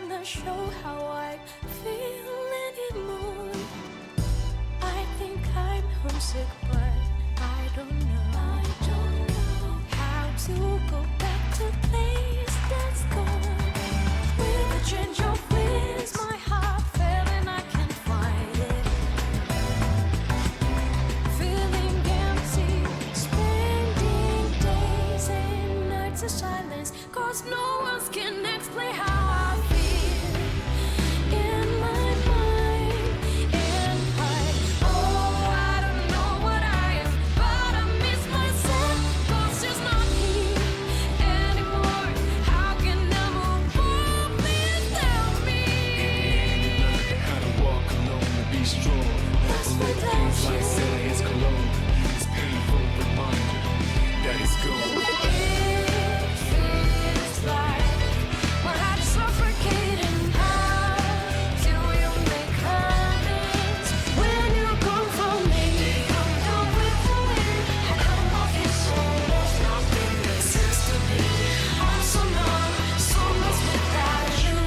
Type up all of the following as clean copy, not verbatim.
gonna show how I feel anymore. I think I'm homesick, but I don't know. How to go back to the place that's gone. With a change of winds, my heart fell and I can't find it. Feeling empty, spending days and nights of silence, 'cause no one can explain how I feel in my mind. And I don't know what I am, but I miss myself, 'cause she's not here anymore. How can I move on? Please tell me. How to walk alone and be strong. That's Only without things like you. say it's cologne. It's painful reminder that it's gone. It feels like my heart's suffocating. How do you make amends when you're gone from me? Come down with the wind. I come off your soul. There's nothing that seems to be. I'm so numb, so lost without you.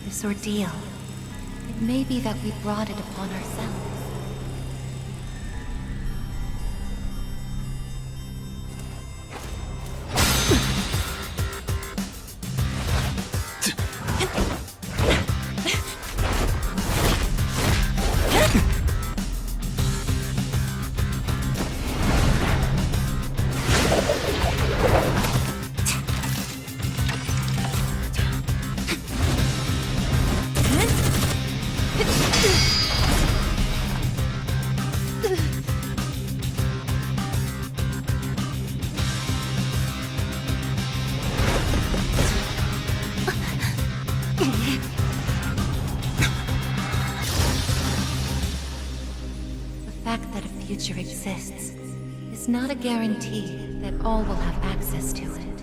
This ordeal, it may be that we brought it upon ourselves. The fact that a future exists is not a guarantee that all will have access to it.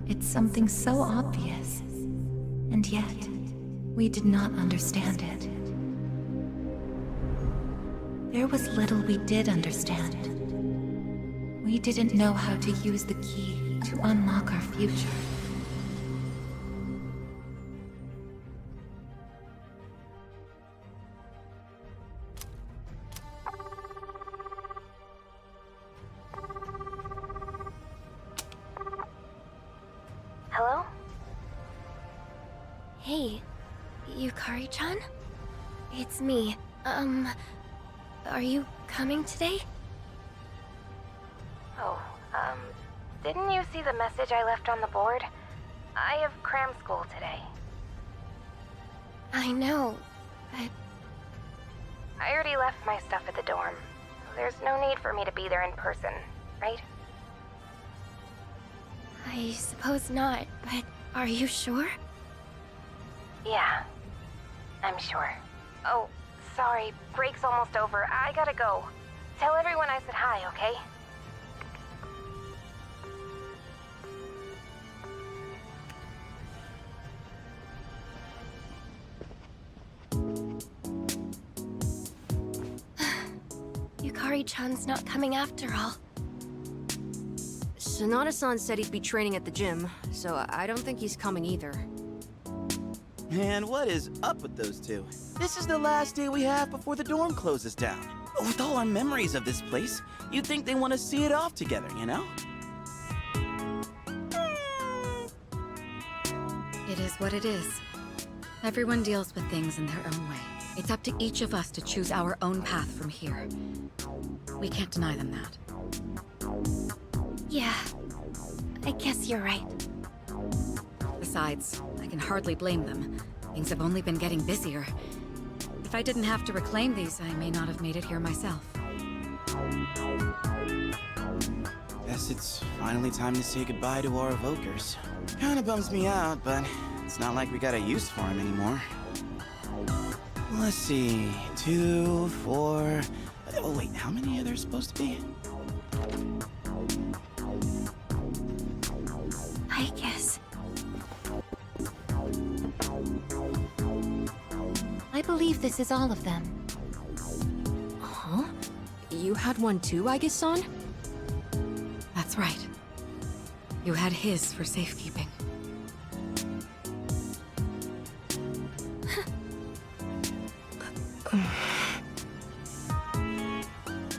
It's something so obvious, and yet we did not understand it. There was little we did understand. We didn't know how to use the key to unlock our future. Hello? Hey, Yukari-chan? It's me. Are you coming today? Oh, didn't you see the message I left on the board? I have cram school today. I know, but... I already left my stuff at the dorm. There's no need for me to be there in person, right? I suppose not, but are you sure? Yeah, I'm sure. Oh, sorry, break's almost over. I gotta go. Tell everyone I said hi, okay? Yukari-chan's not coming after all. Sonata-san said he'd be training at the gym, so I don't think he's coming either. Man, what is up with those two? This is the last day we have before the dorm closes down. With all our memories of this place, you'd think they want to see it off together, you know? It is what it is. Everyone deals with things in their own way. It's up to each of us to choose our own path from here. We can't deny them that. Yeah, I guess you're right. Besides, I can hardly blame them. Things have only been getting busier. If I didn't have to reclaim these, I may not have made it here myself. Guess it's finally time to say goodbye to our evokers. Kinda bums me out, but it's not like we got a use for them anymore. Let's see, 2, 4... Oh wait, how many are there supposed to be? I guess. I believe this is all of them. Huh? You had one too, Aigis-san? That's right. You had his for safekeeping.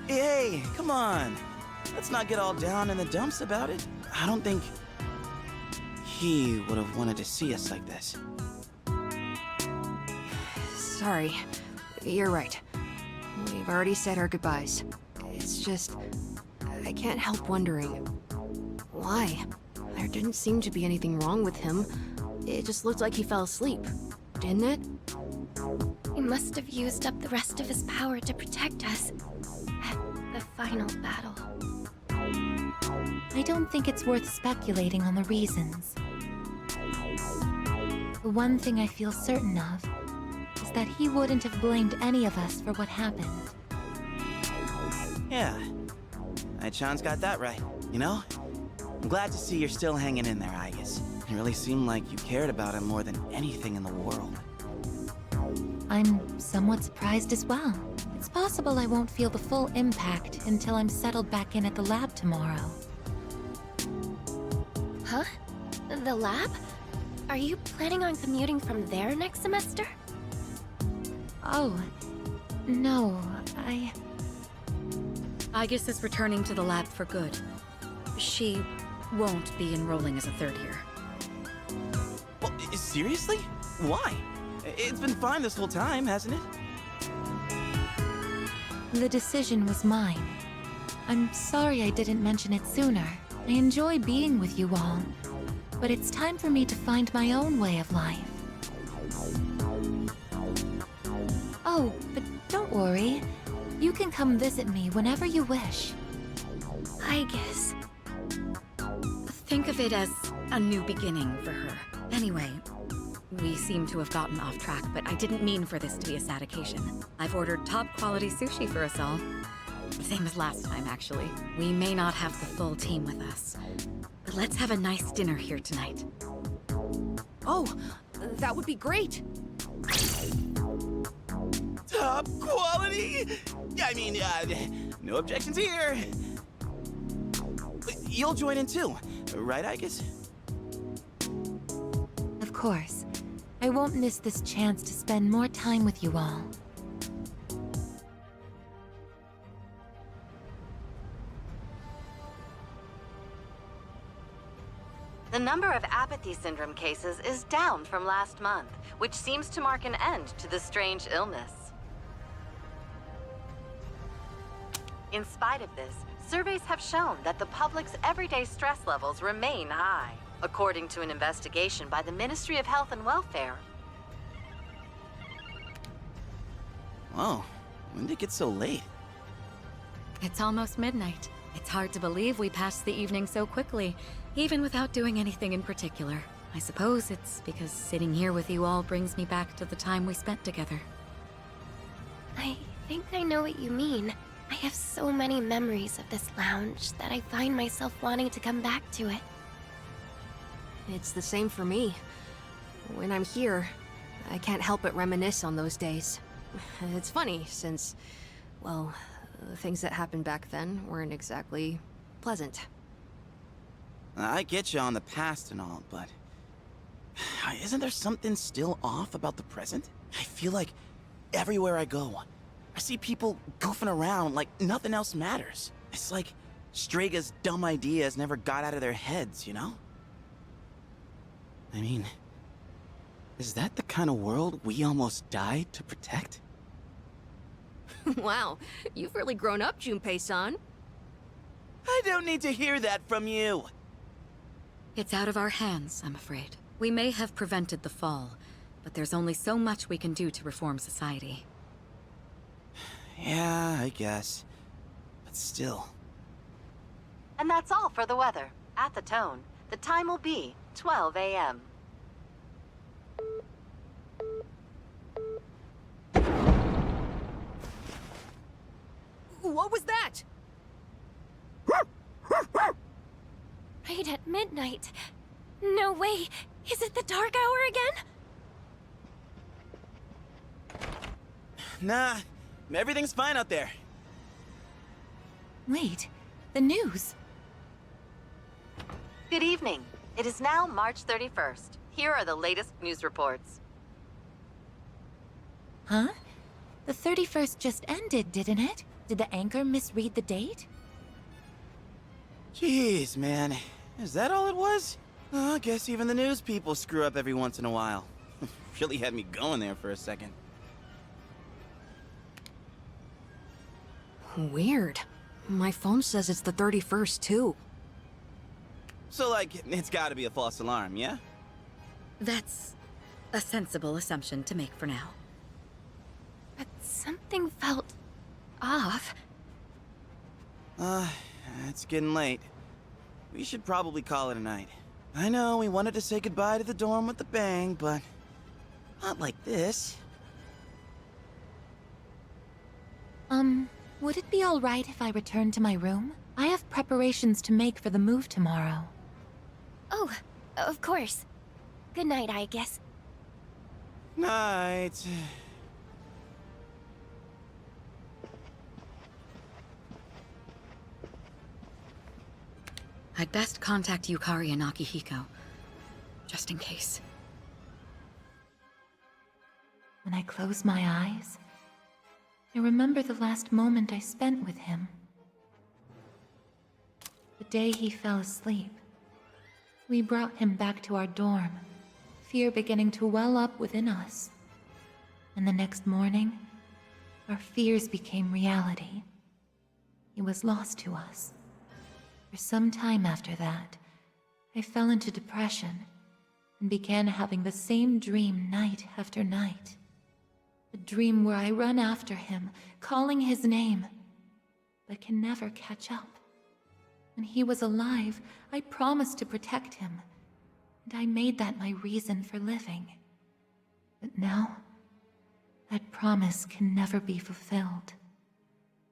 Hey, come on. Let's not get all down in the dumps about it. I don't think he would have wanted to see us like this. Sorry. You're right. We've already said our goodbyes. It's just... I can't help wondering... why? There didn't seem to be anything wrong with him. It just looked like he fell asleep, didn't it? He must have used up the rest of his power to protect us at the final battle. I don't think it's worth speculating on the reasons. The one thing I feel certain of is that he wouldn't have blamed any of us for what happened. Yeah. Ai-chan's got that right, you know? I'm glad to see you're still hanging in there, Aigis. It really seemed like you cared about him more than anything in the world. I'm somewhat surprised as well. It's possible I won't feel the full impact until I'm settled back in at the lab tomorrow. Huh? The lab? Are you planning on commuting from there next semester? Oh, no, Aigis is returning to the lab for good. She won't be enrolling as a third year. Well, seriously? Why? It's been fine this whole time, hasn't it? The decision was mine. I'm sorry I didn't mention it sooner. I enjoy being with you all. But it's time for me to find my own way of life. Oh, but don't worry. You can come visit me whenever you wish. I guess. Think of it as a new beginning for her. Anyway, we seem to have gotten off track, but I didn't mean for this to be a sad occasion. I've ordered top-quality sushi for us all. Same as last time, actually. We may not have the full team with us. But let's have a nice dinner here tonight. Oh, that would be great! Top quality? I mean, no objections here. You'll join in too, right, Aigis? Of course. I won't miss this chance to spend more time with you all. The number of apathy syndrome cases is down from last month, which seems to mark an end to the strange illness. In spite of this, surveys have shown that the public's everyday stress levels remain high, according to an investigation by the Ministry of Health and Welfare. Whoa, when did it get so late? It's almost midnight. It's hard to believe we passed the evening so quickly, even without doing anything in particular. I suppose it's because sitting here with you all brings me back to the time we spent together. I think I know what you mean. I have so many memories of this lounge that I find myself wanting to come back to it. It's the same for me. When I'm here, I can't help but reminisce on those days. It's funny, since, well, the things that happened back then weren't exactly pleasant. I get you on the past and all, but Isn't there something still off about the present? I feel like everywhere I go, I see people goofing around like nothing else matters. It's like Straga's dumb ideas never got out of their heads, you know? I mean, is that the kind of world we almost died to protect? Wow, you've really grown up, Junpei-san. I don't need to hear that from you. It's out of our hands, I'm afraid. We may have prevented the fall, but there's only so much we can do to reform society. Yeah, I guess. But still. And that's all for the weather. At the tone, the time will be 12 a.m. What was that? Right at midnight. No way. Is it the dark hour again? Nah, everything's fine out there. Wait, the news. Good evening. It is now March 31st. Here are the latest news reports. Huh? The 31st just ended, didn't it? Did the anchor misread the date? Jeez, man. Is that all it was? Oh, I guess even the news people screw up every once in a while. Really had me going there for a second. Weird. My phone says it's the 31st, too. So, like, it's gotta be a false alarm, yeah? That's a sensible assumption to make for now. But something felt off. It's getting late. We should probably call it a night. I know we wanted to say goodbye to the dorm with a bang, but not like this. Would it be alright if I returned to my room? I have preparations to make for the move tomorrow. Oh, of course. Good night, I guess. Night. I'd best contact Yukari and Akihiko, just in case. When I close my eyes, I remember the last moment I spent with him. The day he fell asleep. We brought him back to our dorm, fear beginning to well up within us. And the next morning, our fears became reality. He was lost to us. For some time after that, I fell into depression and began having the same dream night after night. A dream where I run after him, calling his name, but can never catch up. When he was alive, I promised to protect him, and I made that my reason for living. But now, that promise can never be fulfilled.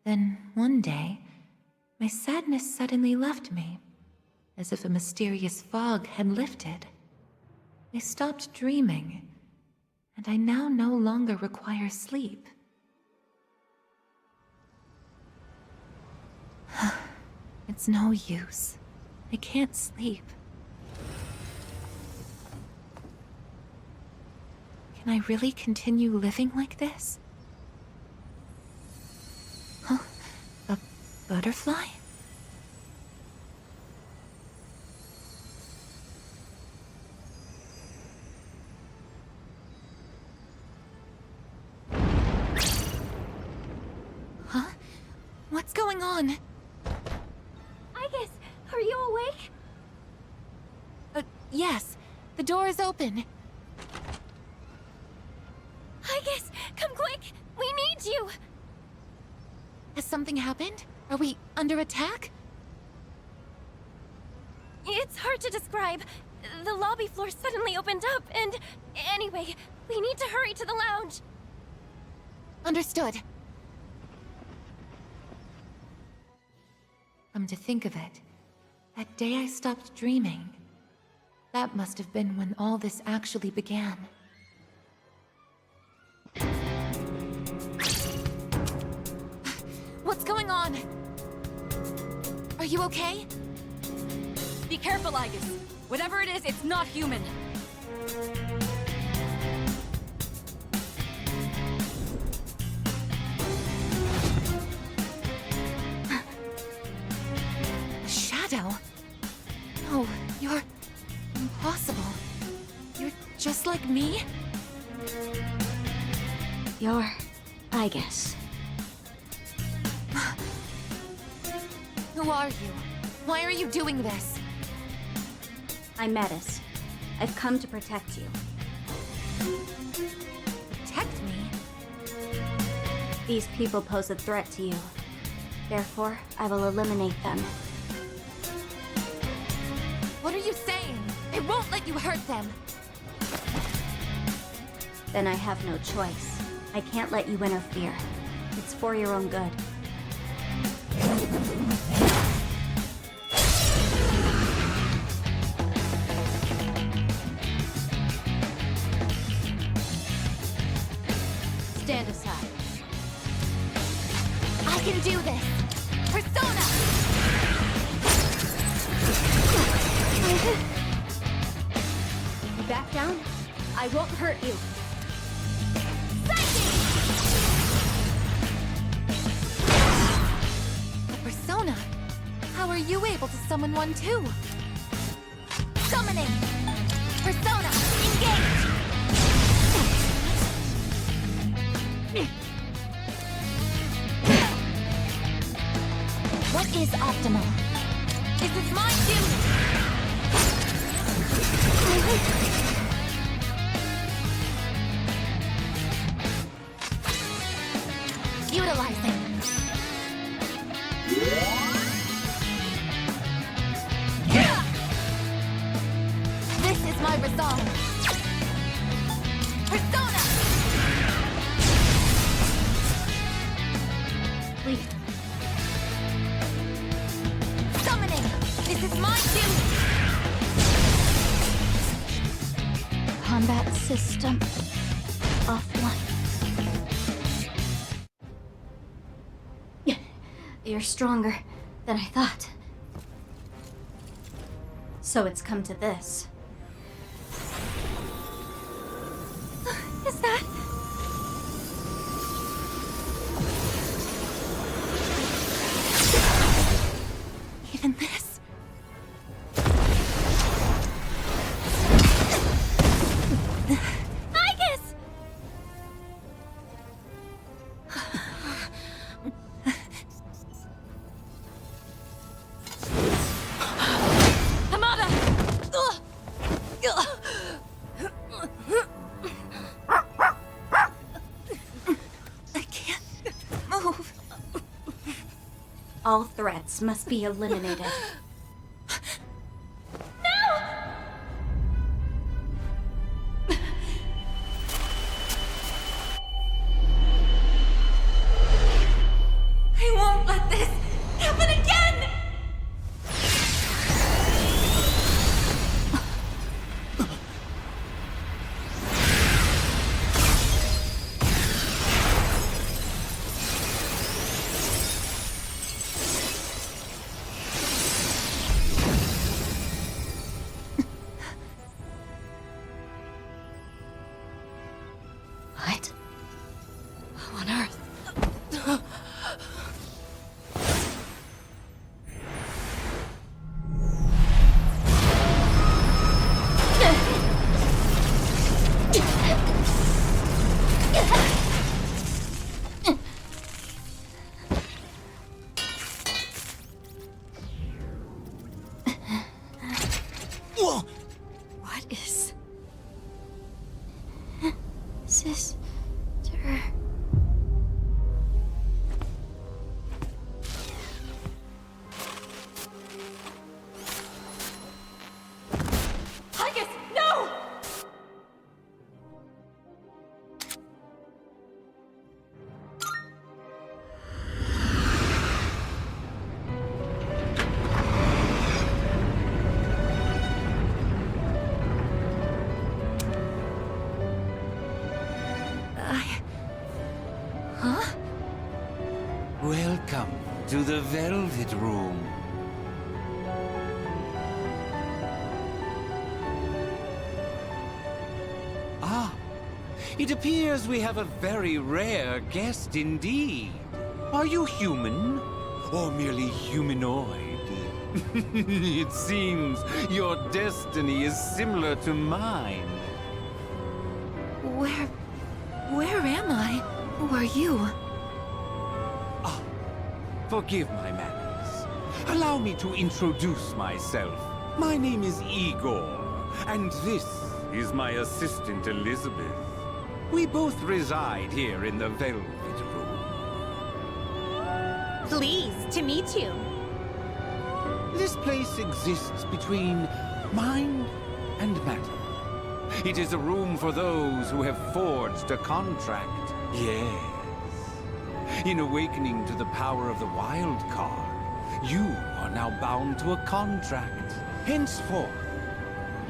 Then, one day, my sadness suddenly left me, as if a mysterious fog had lifted. I stopped dreaming, and I now no longer require sleep. It's no use. I can't sleep. Can I really continue living like this? Huh? A butterfly? Huh? What's going on? Aigis, are you awake? Yes. The door is open. Aigis, come quick! We need you! Has something happened? Are we under attack? It's hard to describe. The lobby floor suddenly opened up, and... Anyway, we need to hurry to the lounge. Understood. Come to think of it, that day I stopped dreaming, that must have been when all this actually began. What's going on? Are you okay? Be careful, Aigis. Whatever it is, it's not human. me? You're Aigis. Who are you? Why are you doing this? I'm Metis. I've come to protect you. Protect me? These people pose a threat to you. Therefore, I will eliminate them. What are you saying? I won't let you hurt them. Then I have no choice. I can't let you interfere. It's for your own good. Stand aside. I can do this! Persona! You back down? I won't hurt you. A persona? How are you able to summon one too? Summoning! Persona, engage! What is optimal? This is my duty! Utilizing. This is my resolve. Persona! Please. Summoning! This is my duty! Combat system offline. You're stronger than I thought. So it's come to this. Is that... even this? Aigis! Hamada! I can't move. All threats must be eliminated. I won't let this happen again! What? How on earth? Whoa! What is... Sister. Aigis, no! Huh? Welcome to the Velvet Room. Ah, it appears we have a very rare guest indeed. Are you human? Or merely humanoid? It seems your destiny is similar to mine. Where am I? Who are you? Forgive my manners. Allow me to introduce myself. My name is Igor, and this is my assistant Elizabeth. We both reside here in the Velvet Room. Pleased to meet you. This place exists between mind and matter. It is a room for those who have forged a contract. Yes. In awakening to the power of the wild card, you are now bound to a contract. Henceforth,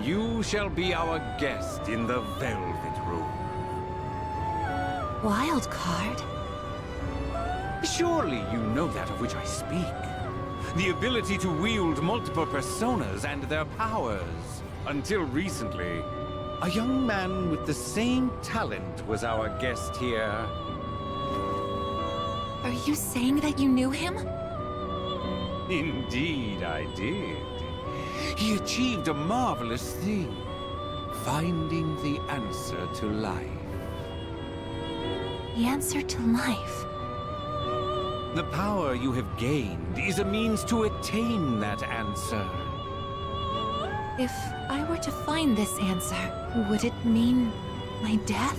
you shall be our guest in the Velvet Room. Wild card? Surely you know that of which I speak. The ability to wield multiple personas and their powers. Until recently, a young man with the same talent was our guest here. Are you saying that you knew him? Indeed, I did. He achieved a marvelous thing, finding the answer to life. The answer to life? The power you have gained is a means to attain that answer. If I were to find this answer, would it mean my death?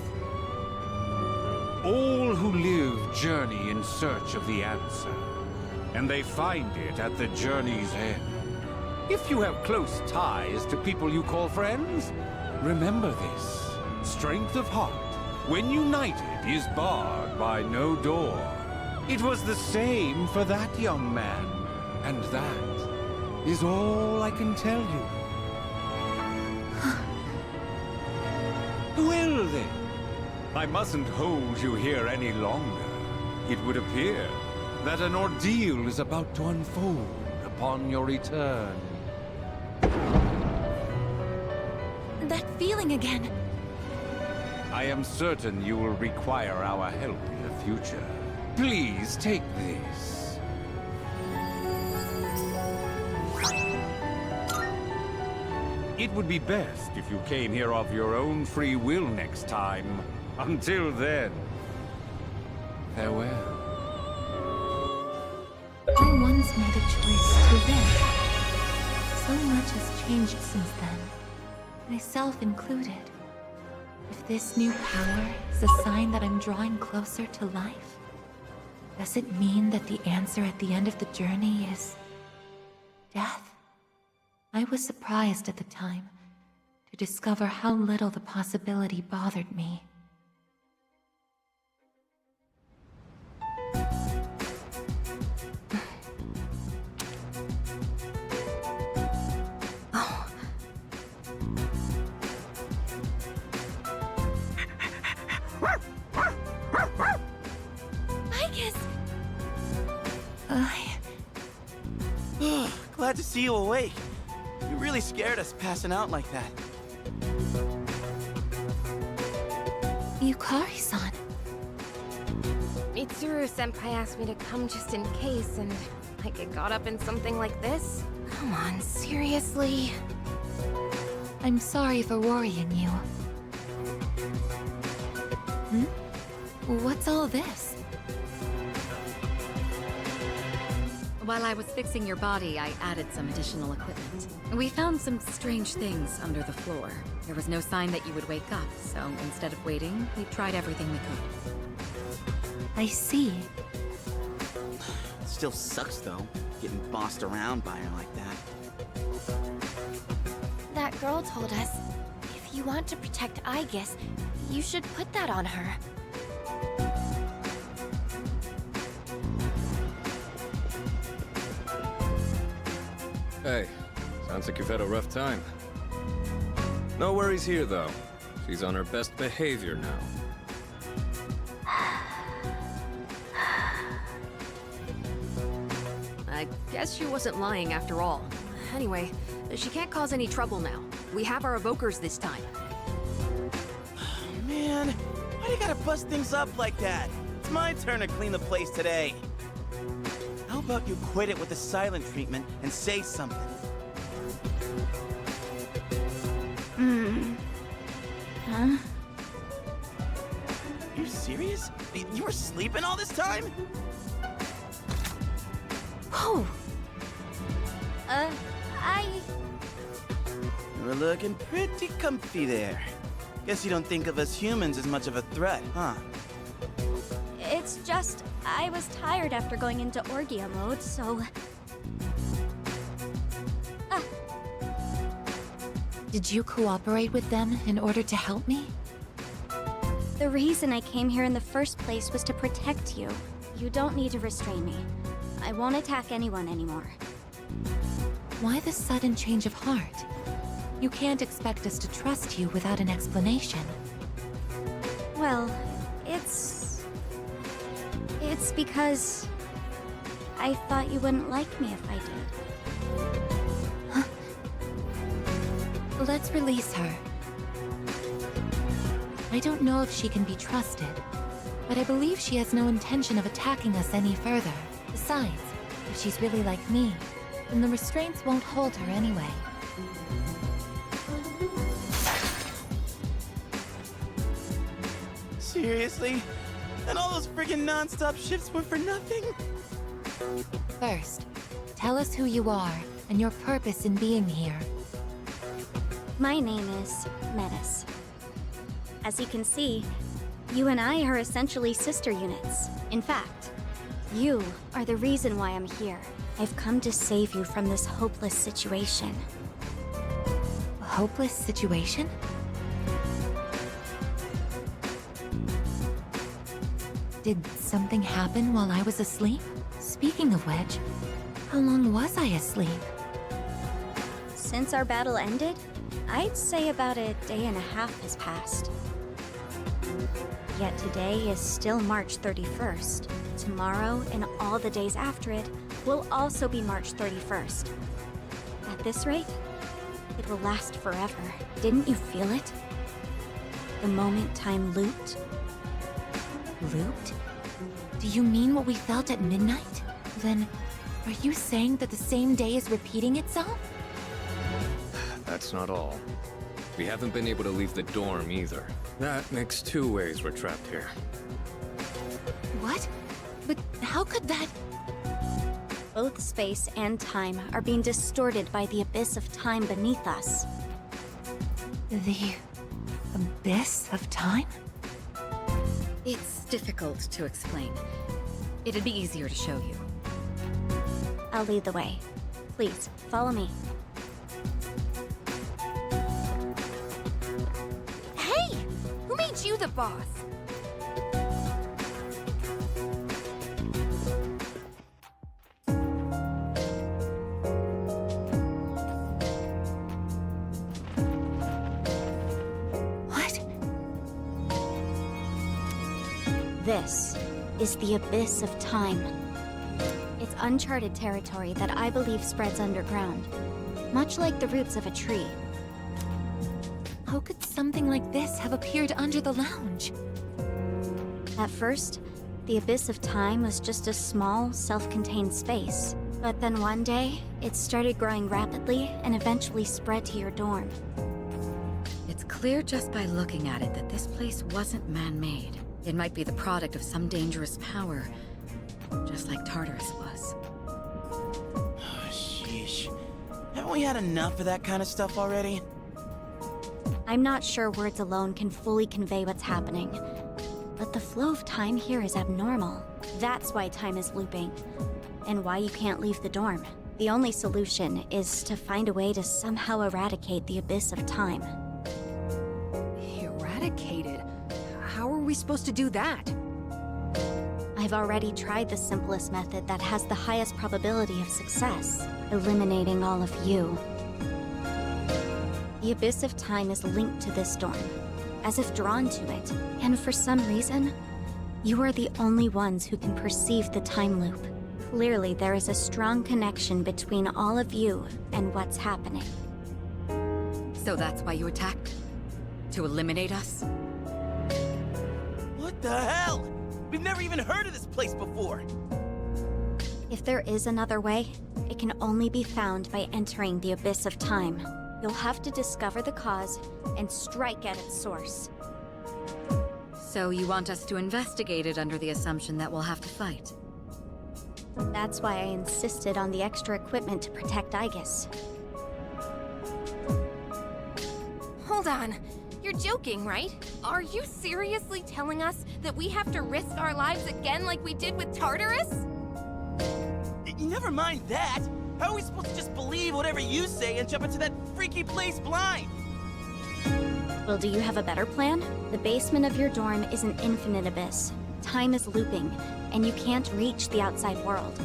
All who live journey in search of the answer, and they find it at the journey's end. If you have close ties to people you call friends, remember this. Strength of heart, when united, is barred by no door. It was the same for that young man, and that is all I can tell you. Well then, I mustn't hold you here any longer. It would appear that an ordeal is about to unfold upon your return. That feeling again. I am certain you will require our help in the future. Please take this. It would be best if you came here of your own free will next time. Until then, farewell. I once made a choice to live. So much has changed since then, myself included. If this new power is a sign that I'm drawing closer to life, does it mean that the answer at the end of the journey is death? I was surprised at the time to discover how little the possibility bothered me. Aigis! Glad to see you awake. You really scared us passing out like that. Yukari-san. Mitsuru-senpai asked me to come just in case, and I get caught up in something like this? Come on, seriously? I'm sorry for worrying you. What's all this? While I was fixing your body, I added some additional equipment. We found some strange things under the floor. There was no sign that you would wake up, so instead of waiting, we tried everything we could. I see. It still sucks, though, getting bossed around by her like that. That girl told us, if you want to protect Aigis, you should put that on her. Hey, sounds like you've had a rough time. No worries here, though. She's on her best behavior now. I guess she wasn't lying after all. Anyway, she can't cause any trouble now. We have our evokers this time. Man, why do you gotta bust things up like that? It's my turn to clean the place today. How about you quit it with the silent treatment and say something? Huh? serious? You were sleeping all this time? Whoa! You were looking pretty comfy there. Guess you don't think of us humans as much of a threat, huh? It's just, I was tired after going into Orgia mode, so... Did you cooperate with them in order to help me? The reason I came here in the first place was to protect you. You don't need to restrain me. I won't attack anyone anymore. Why the sudden change of heart? You can't expect us to trust you without an explanation. Well, it's because... I thought you wouldn't like me if I did. Let's release her. I don't know if she can be trusted, but I believe she has no intention of attacking us any further. Besides, if she's really like me, then the restraints won't hold her anyway. Seriously? And all those friggin' non-stop shifts were for nothing? First, tell us who you are and your purpose in being here. My name is Menace. As you can see, you and I are essentially sister units. In fact, you are the reason why I'm here. I've come to save you from this hopeless situation. A hopeless situation? Did something happen while I was asleep? Speaking of which, how long was I asleep? Since our battle ended, I'd say about a day and a half has passed. Yet today is still March 31st. Tomorrow and all the days after it will also be March 31st. At this rate, it will last forever. Didn't you feel it? The moment time looped? Looped? Do you mean what we felt at midnight? Then, are you saying that the same day is repeating itself? That's not all. We haven't been able to leave the dorm either. That makes 2 ways we're trapped here. What? But how could that... Both space and time are being distorted by the abyss of time beneath us. The... abyss of time? It's difficult to explain. It'd be easier to show you. I'll lead the way. Please, follow me. Hey! Who made you the boss? What? This is the abyss of time. It's uncharted territory that I believe spreads underground, much like the roots of a tree. How could something like this have appeared under the lounge? At first, the abyss of time was just a small, self-contained space. But then one day, it started growing rapidly and eventually spread to your dorm. It's clear just by looking at it that this place wasn't man-made. It might be the product of some dangerous power, just like Tartarus was. Sheesh. Haven't we had enough of that kind of stuff already? I'm not sure words alone can fully convey what's happening, but the flow of time here is abnormal. That's why time is looping, and why you can't leave the dorm. The only solution is to find a way to somehow eradicate the abyss of time. Eradicated? How are we supposed to do that? I've already tried the simplest method that has the highest probability of success, eliminating all of you. The abyss of time is linked to this dorm, as if drawn to it, and for some reason, you are the only ones who can perceive the time loop. Clearly, there is a strong connection between all of you and what's happening. So that's why you attacked? To eliminate us? What the hell? We've never even heard of this place before. If there is another way, it can only be found by entering the abyss of time. You'll have to discover the cause and strike at its source. So you want us to investigate it under the assumption that we'll have to fight? That's why I insisted on the extra equipment to protect Aigis. Hold on. You're joking, right? Are you seriously telling us that we have to risk our lives again like we did with Tartarus? Never mind that! How are we supposed to just believe whatever you say and jump into that freaky place blind? Well, do you have a better plan? The basement of your dorm is an infinite abyss. Time is looping, and you can't reach the outside world.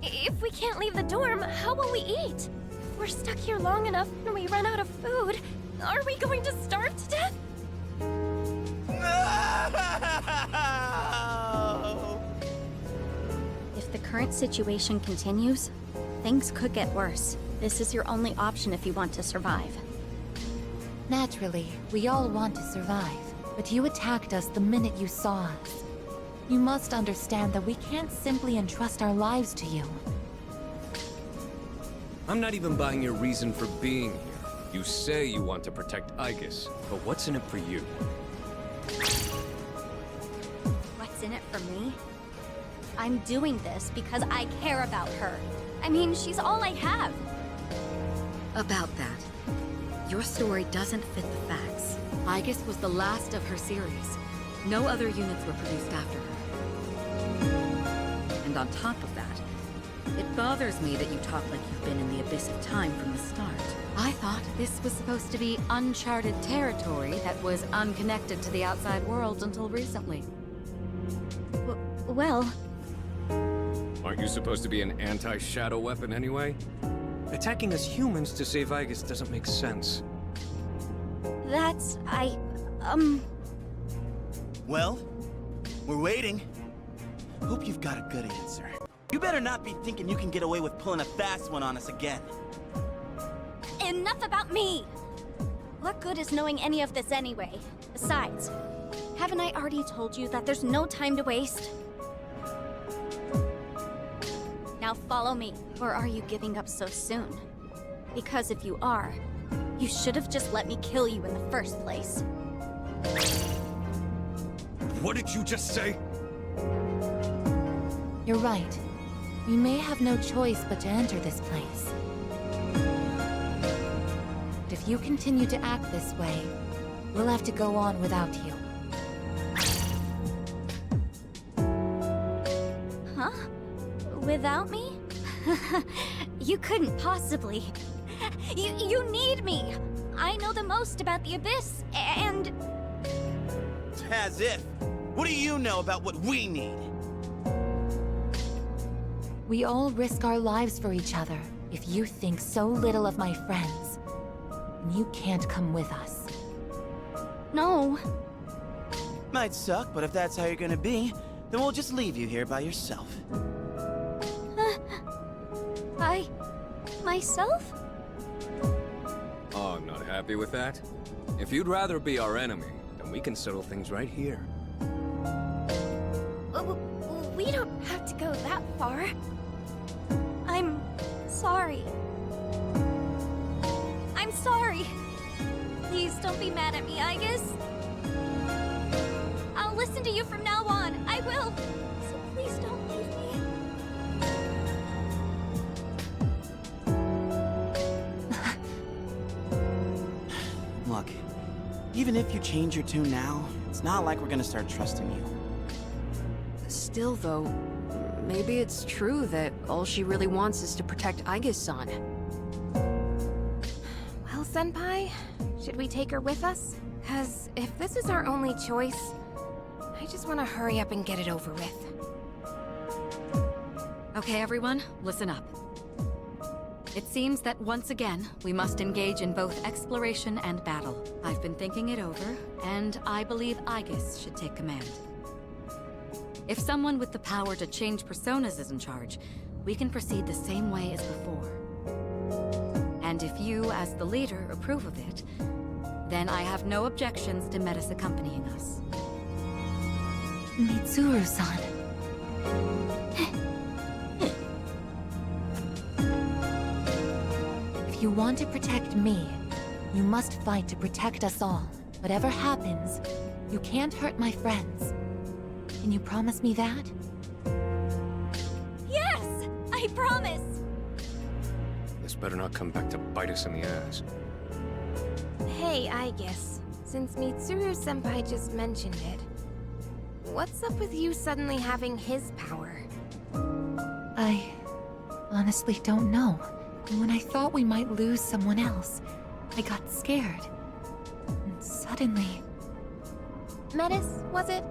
If we can't leave the dorm, how will we eat? If we're stuck here long enough and we run out of food, are we going to starve to death? No! If the current situation continues, things could get worse. This is your only option if you want to survive. Naturally, we all want to survive, but you attacked us the minute you saw us. You must understand that we can't simply entrust our lives to you. I'm not even buying your reason for being here. You say you want to protect Aigis, but what's in it for you? What's in it for me? I'm doing this because I care about her. I mean, she's all I have. About that, your story doesn't fit the facts. Aigis was the last of her series. No other units were produced after her. And on top of that, it bothers me that you talk like you've been in the abyss of time from the start. I thought this was supposed to be uncharted territory that was unconnected to the outside world until recently. Well, Aren't you supposed to be an anti-shadow weapon anyway? Attacking us humans to save Aigis doesn't make sense. Well, we're waiting. Hope you've got a good answer. You better not be thinking you can get away with pulling a fast one on us again. enough about me! What good is knowing any of this anyway? Besides, haven't I already told you that there's no time to waste? Now follow me, or are you giving up so soon? Because if you are, you should have just let me kill you in the first place. What did you just say? You're right. We may have no choice but to enter this place. But if you continue to act this way, we'll have to go on without you. Huh? Without me? You couldn't possibly. You need me! I know the most about the Abyss, and... As if. What do you know about what we need? We all risk our lives for each other. If you think so little of my friends, then you can't come with us. No. Might suck, but if that's how you're gonna be, then we'll just leave you here by yourself. Myself? Oh, I'm not happy with that. If you'd rather be our enemy, then we can settle things right here. We don't have to go that far. I'm sorry. I'm sorry. Please don't be mad at me, Aigis. I'll listen to you from now on. I will. So please don't leave me. Look, even if you change your tune now, it's not like we're gonna start trusting you. Still, though, maybe it's true that all she really wants is to protect Aigis-san. Well, Senpai, should we take her with us? 'Cause if this is our only choice, I just want to hurry up and get it over with. Okay, everyone, listen up. It seems that once again, we must engage in both exploration and battle. I've been thinking it over, and I believe Aigis should take command. If someone with the power to change personas is in charge, we can proceed the same way as before. And if you, as the leader, approve of it, then I have no objections to Metis accompanying us. Mitsuru-san. If you want to protect me, you must fight to protect us all. Whatever happens, you can't hurt my friends. Can you promise me that? Yes! I promise! This better not come back to bite us in the ass. Hey, Aigis. Since Mitsuru-senpai just mentioned it, what's up with you suddenly having his power? I honestly don't know. And when I thought we might lose someone else, I got scared. And suddenly... Metis, was it?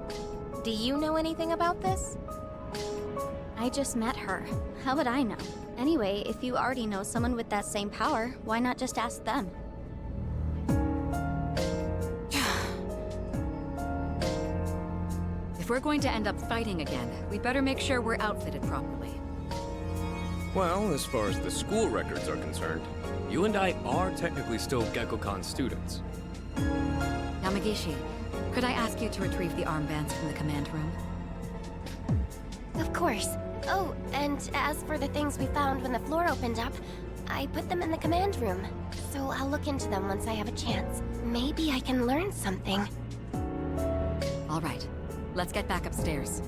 Do you know anything about this? I just met her. How would I know? Anyway, if you already know someone with that same power, why not just ask them? If we're going to end up fighting again, we'd better make sure we're outfitted properly. Well, as far as the school records are concerned, you and I are technically still Gekkokan students. Yamagishi, could I ask you to retrieve the armbands from the command room? Of course. Oh, and as for the things we found when the floor opened up, I put them in the command room. So I'll look into them once I have a chance. Maybe I can learn something. All right, let's get back upstairs.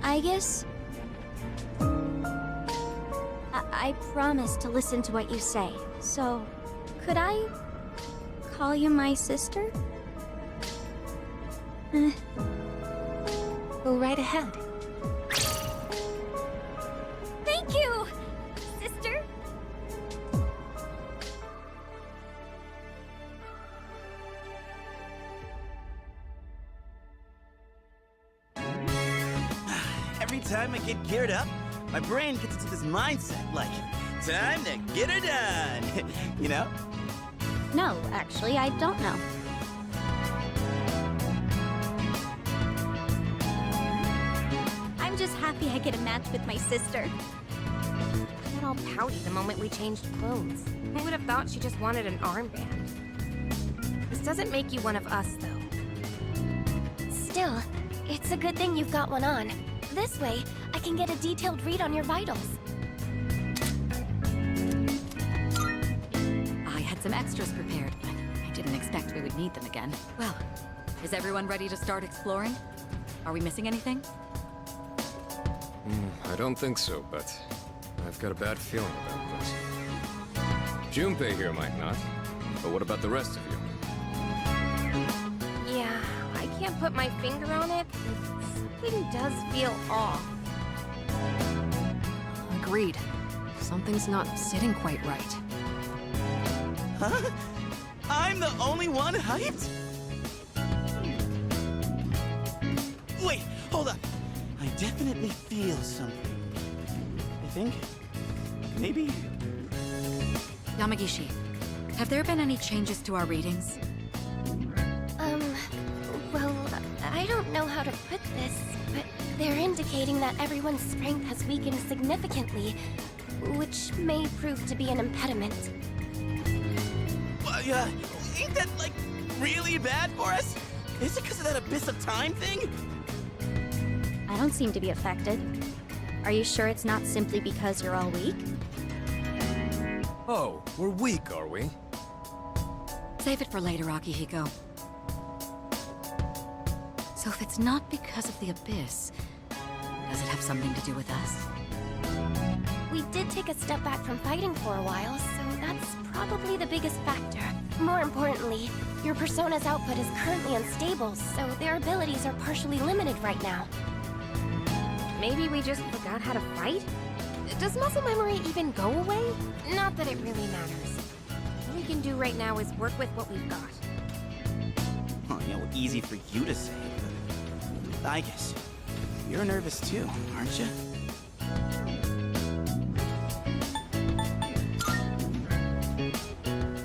Aigis? I promise to listen to what you say, so could I call you my sister? Go right ahead. Thank you, sister! Every time I get geared up, my brain gets into this mindset like, time to get her done. You know? No, actually, I don't know. I'm just happy I get a match with my sister. I got all pouty the moment we changed clothes. Who would have thought she just wanted an armband? This doesn't make you one of us, though. Still, it's a good thing you've got one on. This way, I can get a detailed read on your vitals. I had some extras prepared, but I didn't expect we would need them again. Well, is everyone ready to start exploring? Are we missing anything? I don't think so, but I've got a bad feeling about this. Junpei here might not, but what about the rest of you? Yeah, I can't put my finger on it, but something does feel off. Agreed. Something's not sitting quite right. Huh? I'm the only one hyped? Wait, hold up. I definitely feel something. I think... maybe... Yamagishi, have there been any changes to our readings? Well, I don't know how to put this, but they're indicating that everyone's strength has weakened significantly, which may prove to be an impediment. Ain't that, like, really bad for us? Is it because of that Abyss of Time thing? I don't seem to be affected. Are you sure it's not simply because you're all weak? Oh, we're weak, are we? Save it for later, Akihiko. So if it's not because of the Abyss, does it have something to do with us? We did take a step back from fighting for a while, so that's probably the biggest factor. More importantly, your Persona's output is currently unstable, so their abilities are partially limited right now. Maybe we just forgot how to fight? Does muscle memory even go away? Not that it really matters. All we can do right now is work with what we've got. Oh, easy for you to say, but I guess you're nervous too, aren't you?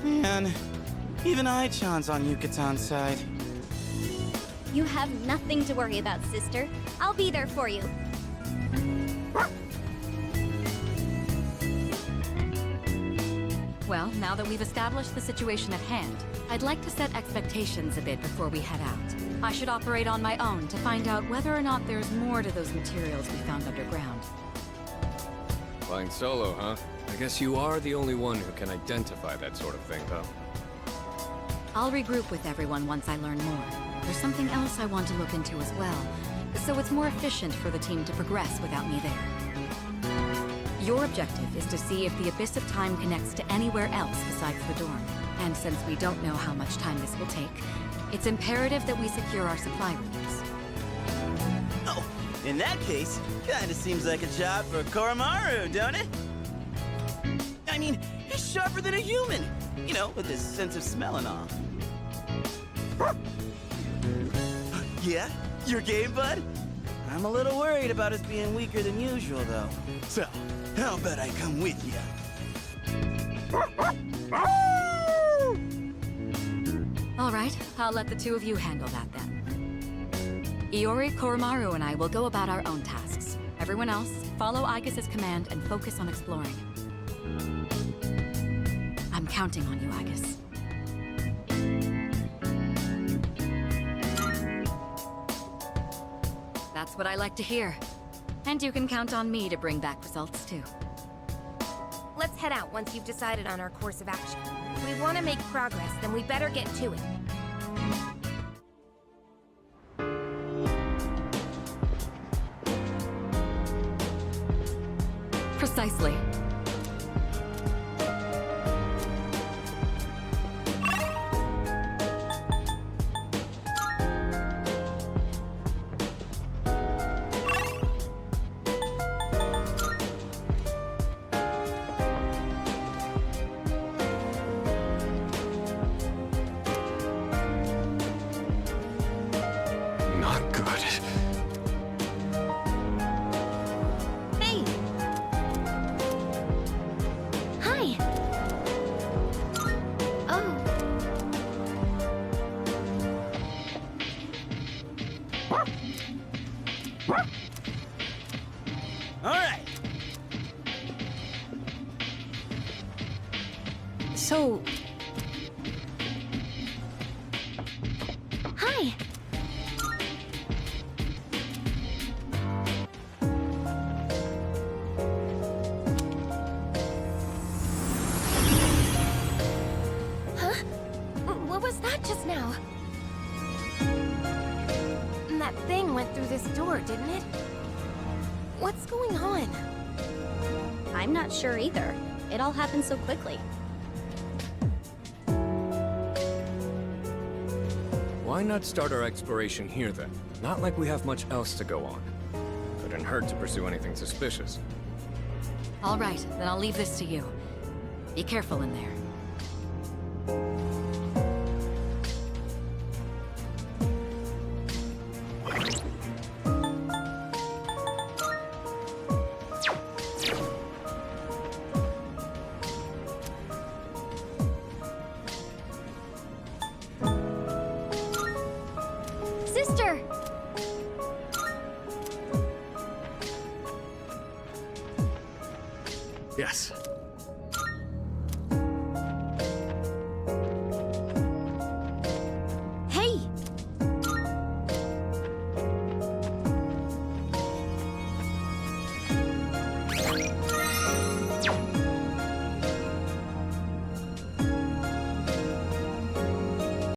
Man, even I-chan's on Yukatan's side. You have nothing to worry about, sister. I'll be there for you. Well, now that we've established the situation at hand, I'd like to set expectations a bit before we head out. I should operate on my own to find out whether or not there's more to those materials we found underground. Flying solo, huh? I guess you are the only one who can identify that sort of thing, huh? I'll regroup with everyone once I learn more. There's something else I want to look into as well, so it's more efficient for the team to progress without me there. Your objective is to see if the Abyss of Time connects to anywhere else besides the dorm. And since we don't know how much time this will take, it's imperative that we secure our supply routes. Oh, in that case, kinda seems like a job for Koromaru, don't it? I mean, he's sharper than a human. You know, with his sense of smell and all. Yeah? Your game, bud? I'm a little worried about us being weaker than usual, though. So, how about I come with you? All right, I'll let the two of you handle that then. Iori, Koromaru, and I will go about our own tasks. Everyone else, follow Aigis' command and focus on exploring. I'm counting on you, Aigis. That's what I like to hear. And you can count on me to bring back results, too. Let's head out once you've decided on our course of action. If we want to make progress, then we better get to it. Precisely. Not good. Hey! Hi! Oh. All right. So, Hi! Huh? What was that just now? That thing went through this door, didn't it? What's going on? I'm not sure either. It all happened so quickly. Why not start our exploration here, then? Not like we have much else to go on. Couldn't hurt to pursue anything suspicious. All right, then I'll leave this to you. Be careful in there. Sister! Yes.